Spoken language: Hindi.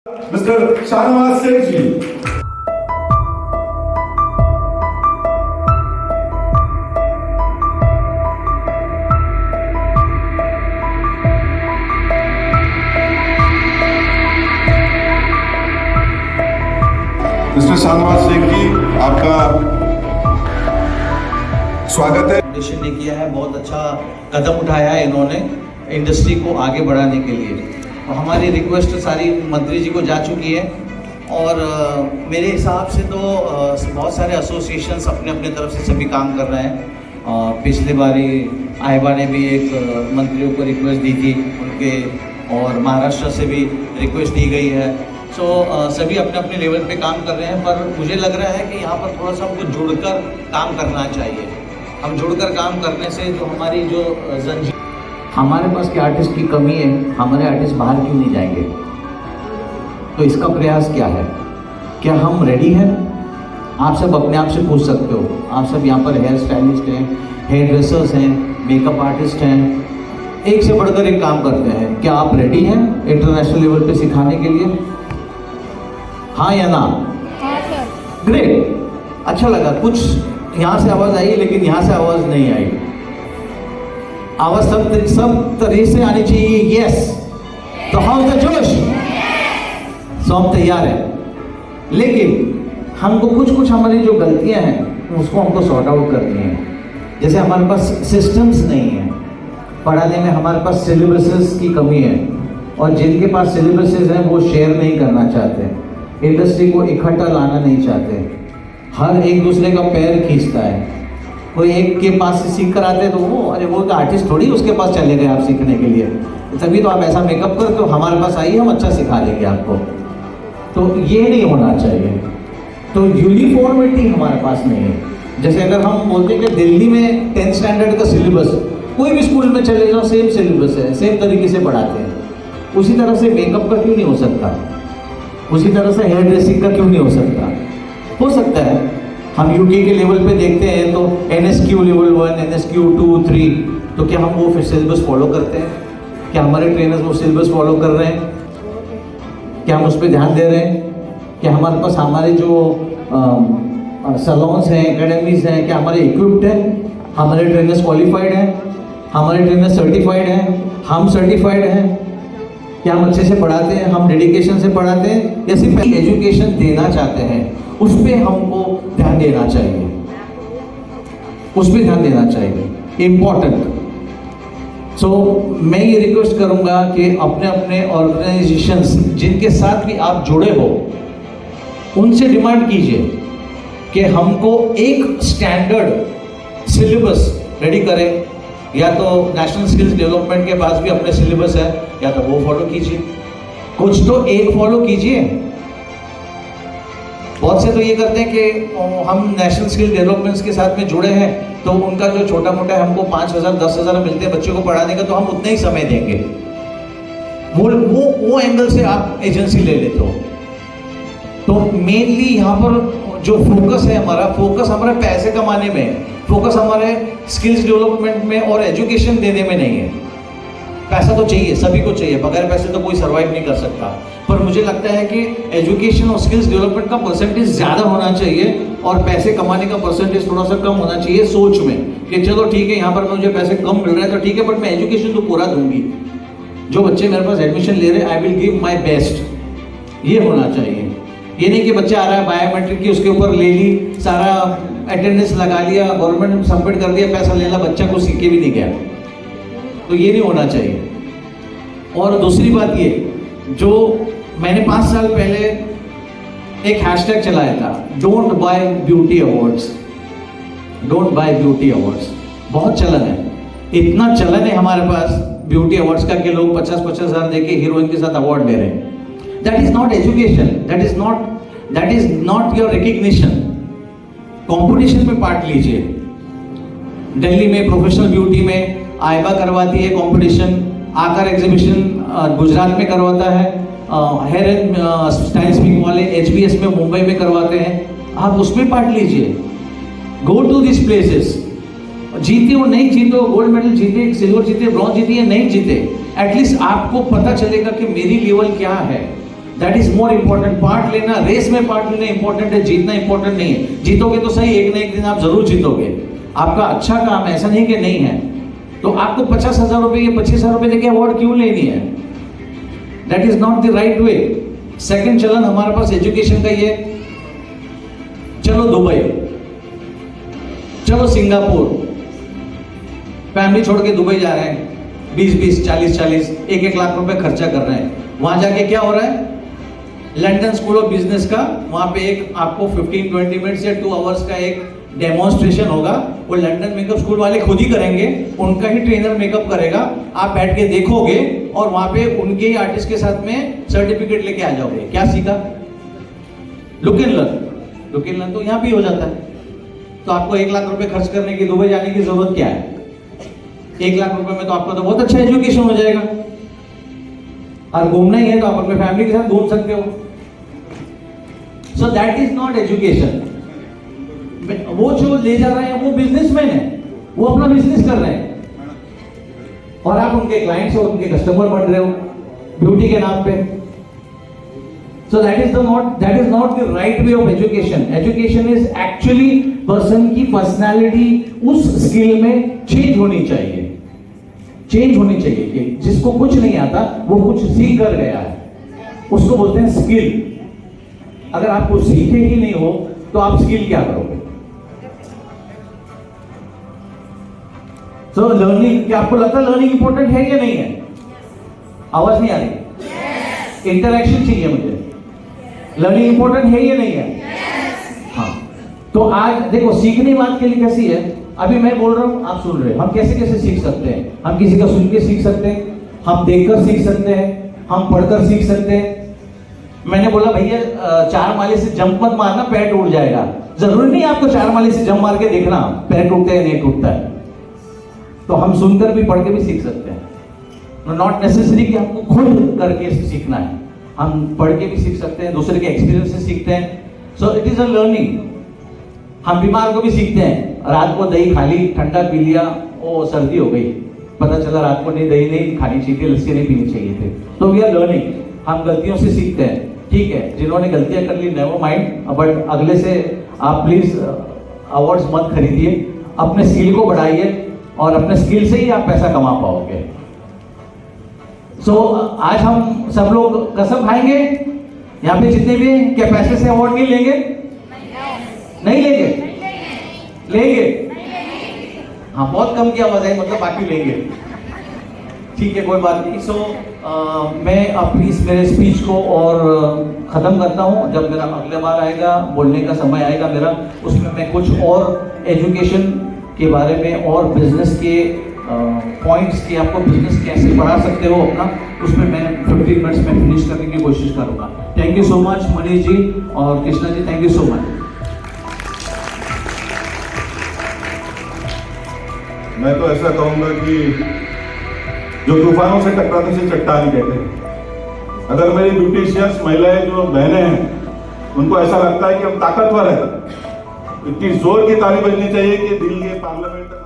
मिस्टर शाहनवाज शेख जी। मिस्टर शाहनवाज शेख जी, आपका स्वागत है। फाउंडेशन ने किया है, बहुत अच्छा कदम उठाया है इन्होंने इंडस्ट्री को आगे बढ़ाने के लिए। और हमारी रिक्वेस्ट सारी मंत्री जी को जा चुकी है और मेरे हिसाब से तो बहुत सारे एसोसिएशंस अपने अपने तरफ से सभी काम कर रहे हैं। पिछली बारी आयबा ने भी एक मंत्रियों को रिक्वेस्ट दी थी उनके, और महाराष्ट्र से भी रिक्वेस्ट दी गई है। सभी अपने अपने लेवल पे काम कर रहे हैं, पर मुझे लग रहा है कि यहाँ पर थोड़ा सा हमको जुड़कर काम करना चाहिए। हम जुड़कर काम करने से जो हमारी जो जंजीर, हमारे पास के आर्टिस्ट की कमी है, हमारे आर्टिस्ट बाहर क्यों नहीं जाएंगे? तो इसका प्रयास क्या है? क्या हम रेडी हैं? आप सब अपने आप से पूछ सकते हो। आप सब यहाँ पर हेयर स्टाइलिस्ट हैं, हेयर ड्रेसर्स हैं, मेकअप आर्टिस्ट हैं, एक से बढ़कर एक काम करते हैं। क्या आप रेडी हैं इंटरनेशनल लेवल पे सिखाने के लिए? हाँ या ना? ग्रेट, अच्छा लगा। कुछ यहाँ से आवाज़ आई लेकिन यहाँ से आवाज़ नहीं आई। आवाज़ सब तरह से आनी चाहिए। यस, तो हाउ द जोश। सो हम तैयार हैं, लेकिन हमको कुछ हमारी जो गलतियां हैं उसको हमको सॉर्ट आउट करनी है। जैसे हमारे पास सिस्टम्स नहीं है पढ़ाने में, हमारे पास सिलेबसेस की कमी है, और जिनके पास सिलेबसेस हैं वो शेयर नहीं करना चाहते, इंडस्ट्री को इकट्ठा लाना नहीं चाहते, हर एक दूसरे का पैर खींचता है। कोई एक के पास से सीख कर आते हैं तो वो आर्टिस्ट थोड़ी उसके पास चले गए आप सीखने के लिए, तभी तो आप ऐसा मेकअप करते हो, हमारे पास आइए हम अच्छा सिखा देंगे आपको। तो ये नहीं होना चाहिए। तो यूनिफॉर्मिटी हमारे पास नहीं है। जैसे अगर हम बोलते हैं कि दिल्ली में 10th स्टैंडर्ड का सिलेबस, कोई भी स्कूल में चले जाओ सेम सिलेबस है, सेम तरीके से पढ़ाते हैं, उसी तरह से मेकअप का क्यों नहीं हो सकता? उसी तरह से हेयर ड्रेसिंग का क्यों नहीं हो सकता? हो सकता है। हम यूके के लेवल पे देखते हैं तो NSQ लेवल 1, NSQ 2, 3, तो क्या हम वो फिर सिलेबस फॉलो करते हैं? क्या हमारे ट्रेनर्स वो सिलेबस फॉलो कर रहे हैं? क्या हम उस पर ध्यान दे रहे हैं? क्या हमारे पास हमारे जो सैलून्स हैं, एकेडमीज हैं, क्या हमारे इक्विप्ड हैं? हमारे ट्रेनर्स क्वालिफाइड हैं? हमारे ट्रेनर्स सर्टिफाइड हैं? हम सर्टिफाइड हैं? क्या हम अच्छे से पढ़ाते हैं? हम डेडिकेशन से पढ़ाते हैं या सिर्फ एजुकेशन देना चाहते हैं? उस पर हमको ध्यान देना चाहिए, उस पर ध्यान देना चाहिए, इम्पॉर्टेंट। सो मैं ये रिक्वेस्ट करूंगा कि अपने अपने ऑर्गेनाइजेशंस जिनके साथ भी आप जुड़े हो उनसे डिमांड कीजिए कि हमको एक स्टैंडर्ड सिलेबस रेडी करें। या तो नेशनल स्किल्स डेवलपमेंट के पास भी अपने सिलेबस है, या तो वो फॉलो कीजिए, कुछ तो एक फॉलो कीजिए। बहुत से तो ये करते हैं कि हम नेशनल स्किल डेवलपमेंट्स के साथ में जुड़े हैं तो उनका जो छोटा मोटा है हमको 5,000 10,000 मिलते हैं बच्चों को पढ़ाने का, तो हम उतना ही समय देंगे। वो एंगल से आप एजेंसी ले लेते हो। तो मेनली यहाँ पर जो फोकस है फोकस हमारा पैसे कमाने में है, फोकस हमारे स्किल्स डेवलपमेंट में और एजुकेशन देने में नहीं है। पैसा तो चाहिए, सभी को चाहिए, बगैर पैसे तो कोई सर्वाइव नहीं कर सकता। पर मुझे लगता है कि एजुकेशन और स्किल्स डेवलपमेंट का परसेंटेज ज़्यादा होना चाहिए और पैसे कमाने का परसेंटेज थोड़ा सा कम होना चाहिए सोच में, कि चलो ठीक है यहाँ पर मुझे पैसे कम मिल रहे हैं तो ठीक है, बट मैं एजुकेशन तो पूरा दूंगी। जो बच्चे मेरे पास एडमिशन ले रहे हैं I will give my best, ये होना चाहिए। ये नहीं कि बच्चा आ रहा है बायोमेट्रिक की उसके ऊपर ले ली, सारा अटेंडेंस लगा लिया, गवर्नमेंट ने सबमिट कर दिया, पैसा ले ला, बच्चा को सीख के भी नहीं गया। तो ये नहीं होना चाहिए। और दूसरी बात ये, जो मैंने 5 साल पहले एक हैशटैग चलाया था, don't by beauty awards, don't by beauty awards. बहुत चलन है, इतना चलन है हमारे पास ब्यूटी अवार्ड्स का कि लोग 50-50 हज़ार देके हीरोइन के साथ अवार्ड दे रहे हैं। That is not education, that is not your recognition. Competition में पार्ट लीजिए। दिल्ली में प्रोफेशनल ब्यूटी में आयबा करवाती है कंपटीशन, आकर एग्जीबिशन गुजरात में करवाता है, हेयर एंड स्टाइल स्पीक वाले HBS में मुंबई में करवाते हैं। आप उसमें पार्ट लीजिए, गो टू दिस प्लेसेस। जीते हो नहीं जीते हो, गोल्ड मेडल जीते, सिल्वर जीते, ब्रॉन्ज जीते या नहीं जीते, एटलीस्ट आपको पता चलेगा कि मेरी लेवल क्या है। That is more important. Part लेना, रेस में पार्ट लेना इंपॉर्टेंट है, जीतना इंपॉर्टेंट नहीं है। जीतोगे तो सही, एक ना एक दिन आप जरूर जीतोगे। आपका अच्छा काम है, ऐसा नहीं कि नहीं है। तो आपको 50,000 रुपए या 25,000 रुपए देके अवार्ड क्यों लेनी है? That is not the right way. Second चलन हमारे पास एजुकेशन का ही है। चलो दुबई, चलो सिंगापुर, फैमिली छोड़ के दुबई जा रहे हैं, 20-20, 40-40, 1-1 लाख रुपए खर्चा कर रहे हैं। वहां जाके क्या हो रहा है? लंदन स्कूल ऑफ बिजनेस का वहां पे एक आपको 15-20 मिनट्स या 2 आवर्स का एक डेमोन्स्ट्रेशन होगा। वो लंदन मेकअप स्कूल वाले खुद ही करेंगे, उनका ही ट्रेनर मेकअप करेगा। आप बैठ के देखोगे और वहां पे उनके ही आर्टिस्ट के साथ में सर्टिफिकेट लेके आ जाओगे। क्या सीखा? Look and learn. Look and learn तो यहाँ भी हो जाता है। तो आपको 1 लाख रुपए खर्च करने की, दुबई जाने की जरूरत क्या है? 1 लाख रुपए में तो आपका तो बहुत अच्छा एजुकेशन हो जाएगा। और घूमना ही है तो आप अपने फैमिली के साथ घूम सकते हो। So that is not education. वो जो ले जा रहे हैं वो बिजनेसमैन है, वो अपना बिजनेस कर रहे हैं और आप उनके क्लाइंट्स और उनके कस्टमर बन रहे हो ब्यूटी के नाम पे। So that is not the right way of education. Education is actually person की पर्सनालिटी उस स्किल में चेंज होनी चाहिए। चेंज होनी चाहिए कि जिसको कुछ नहीं आता वो कुछ सीख कर गया है, उसको बोलते हैं स्किल। अगर आप कुछ सीखे ही नहीं हो तो आप स्किल क्या करोगे? सो लर्निंग, क्या आपको लगता है लर्निंग इंपॉर्टेंट है या नहीं है? आवाज नहीं आ रही? इंटरेक्शन चाहिए मुझे। लर्निंग इंपॉर्टेंट है या नहीं है? हाँ। तो आज देखो, सीखने बात के लिए कैसी है, अभी मैं बोल रहा हूं, आप सुन रहे हैं। हम कैसे कैसे सीख सकते हैं? हम किसी का सुन के सीख सकते हैं, हम देखकर सीख सकते हैं, हम पढ़कर सीख सकते हैं। मैंने बोला भैया 4 माले से जंप मत मारना, पैर टूट जाएगा। जरूरी नहीं आपको 4 माले से जंप मार के देखना पैर टूटता है नहीं टूटता है। तो हम सुनकर भी पढ़ के भी सीख सकते हैं। नॉट नेसेसरी कि हमको खुद करके सीखना है, हम पढ़ के भी सीख सकते हैं, दूसरे के एक्सपीरियंस से सीखते हैं। So it is a learning. हम बीमार को भी सीखते हैं, रात को दही खा ली, ठंडा पी लिया, ओ सर्दी हो गई, पता चला रात को नहीं, दही नहीं खानी चाहिए, लस्सी नहीं पीनी चाहिए थे। तो वी आर लर्निंग। हम गलतियों से सीखते हैं, ठीक है। जिन्होंने गलतियां कर ली नेवर माइंड, बट अगले से आप प्लीज अवार्ड्स मत खरीदिए, अपने स्किल को बढ़ाइए और अपने स्किल से ही आप पैसा कमा पाओगे। सो आज हम सब लोग कसम खाएंगे यहाँ पे जितने भी हैं, क्या पैसे से अवार्ड नहीं लेंगे? नहीं लेंगे? लेंगे? हाँ, बहुत कम की आवाज है, मतलब बाकी लेंगे। ठीक है, कोई बात नहीं। सो मैं अपनी इस मेरे स्पीच को और ख़त्म करता हूँ। जब मेरा अगले बार आएगा, बोलने का समय आएगा मेरा, उसमें मैं कुछ और एजुकेशन के बारे में और बिजनेस के पॉइंट्स कि आपको बिजनेस कैसे बढ़ा सकते हो अपना, उसमें मैं 15 मिनट्स में फिनिश करने की कोशिश करूँगा। Thank you so much Manish ji और Krishna ji, thank you so much. मैं तो ऐसा कहूंगा कि जो तूफानों से टकराते से चट्टान कहते हैं। अगर मेरी ब्यूटिशियंस महिलाएं जो बहनें हैं, उनको ऐसा लगता है कि हम ताकतवर है, इतनी जोर की ताली बजनी चाहिए कि दिल्ली के पार्लियामेंट